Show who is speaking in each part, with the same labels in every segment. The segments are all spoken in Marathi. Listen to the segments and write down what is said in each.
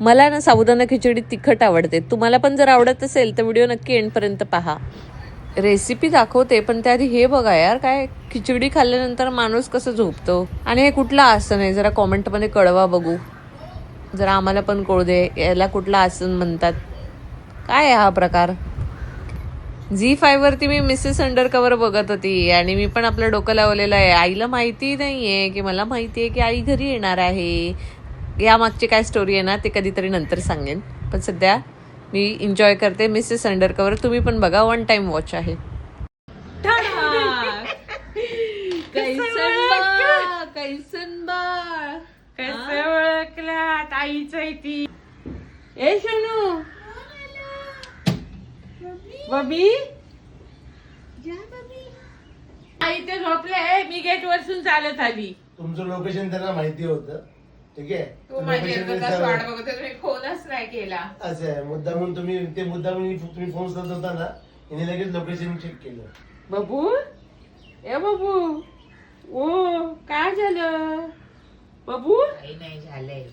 Speaker 1: मला ना साबुदाणा खिचडी तिखट आवडते. तुम्हाला पण जर आवडत असेल तर व्हिडिओ नक्की एंडपर्यंत पहा. रेसिपी दाखवते, पण त्याआधी हे बघा यार, काय खिचडी खाल्ल्यानंतर माणूस कसं झोपतो. आणि हे कुठलं आसन आहे जरा कॉमेंटमध्ये कळवा बघू. जरा आम्हाला पण कळू दे, याला कुठलं आसन म्हणतात, काय आहे हा प्रकार. झी5 वरती मी मिसेस अंडरकव्हर बघत होती आणि मी पण आपलं डोकं लावलेलं आहे. आईला माहिती नाहीये की मला माहिती आहे की आई घरी येणार आहे. या मागची काय स्टोरी आहे ना ते कधीतरी नंतर सांगेन, पण सध्या मी एन्जॉय करते मिसेस अंडरकव्हर. तुम्ही पण बघा, वन टाइम वॉच आहे. कैसन बाळ
Speaker 2: कसं ओळखलात? आईच आहे ती. ए शनू, बबी आई ते झोपले. मी गेट वरसून चालत आली.
Speaker 3: तुमचं लोकेशन त्यांना माहिती होतं, ठीक आहे.
Speaker 2: तू माझी अर्धा तास वाट बघत होता, तुम्ही फोनच नाही केला.
Speaker 3: असं आहे, मुद्दामून तुम्ही फोन करत होता ना, हिने लगेच लोकेशन चेक केलं.
Speaker 2: बबू, ए बबू, ओ काय झालं बबू? नाही झालंय.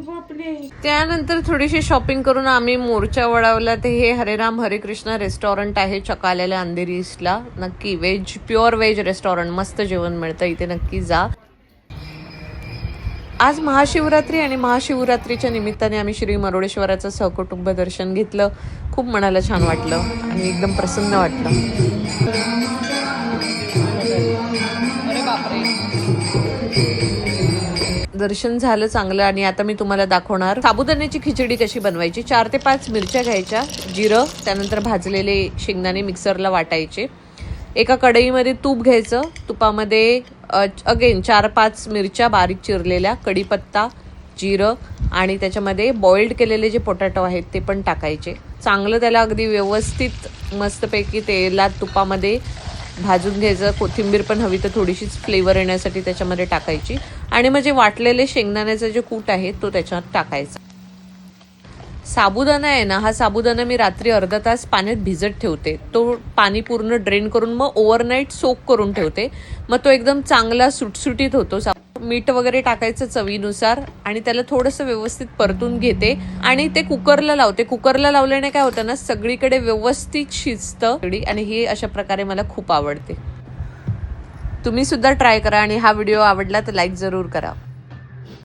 Speaker 2: बापरे.
Speaker 1: त्यानंतर थोडीशी शॉपिंग करून आम्ही मोर्चा वळवला. ते हे हरेराम हरे कृष्णा रेस्टॉरंट आहे चकालेल्या अंधेरी ईस्टला. नक्की व्हेज, प्युअर व्हेज रेस्टॉरंट, मस्त जेवण मिळतं इथे, नक्की जा. आज महाशिवरात्री आणि महाशिवरात्रीच्या निमित्ताने आम्ही श्री मरोडेश्वराचं सहकुटुंब दर्शन घेतलं. खूप मनाला छान वाटलं आणि एकदम प्रसन्न वाटलं. दर्शन झालं चांगलं आणि आता मी तुम्हाला दाखवणार साबुदाण्याची खिचडी कशी बनवायची. 4 ते 5 मिरच्या घ्यायच्या, जिरं, त्यानंतर भाजलेले शेंगदाणे मिक्सरला वाटायचे. एका कढईमध्ये तूप घ्यायचं, तुपामध्ये अगेन 4-5 मिरच्या बारीक चिरलेल्या, कढीपत्ता, जिरं आणि त्याच्यामध्ये बॉइल्ड केलेले जे पोटॅटो आहेत ते पण टाकायचे. चांगलं त्याला अगदी व्यवस्थित मस्तपैकी तेलात तुपामध्ये भाजून घ्यायचं. कोथिंबीर पण हवी तर थोडीशीच फ्लेवर येण्यासाठी त्याच्यामध्ये टाकायची आणि मग जे वाटलेले शेंगदाण्याचं जे कूट आहे तो त्याच्यात टाकायचा. साबुदाणा आहे ना, हा साबुदाणा मी रात्री अर्धा तास पाण्यात भिजत ठेवते. तो पाणी पूर्ण ड्रेन करून मग ओव्हरनाईट सोक करून ठेवते. मग तो एकदम चांगला सुटसुटीत होतो. मीठ वगैरे टाकायचं चवीनुसार आणि त्याला थोडंसं व्यवस्थित परतून घेते आणि ते कुकरला लावते. कुकरला लावल्याने काय होतं ना, सगळीकडे व्यवस्थित शिजतं आणि हे अशा प्रकारे मला खूप आवडते. तुम्ही सुद्धा ट्राय करा आणि हा व्हिडिओ आवडला तर लाईक जरूर करा.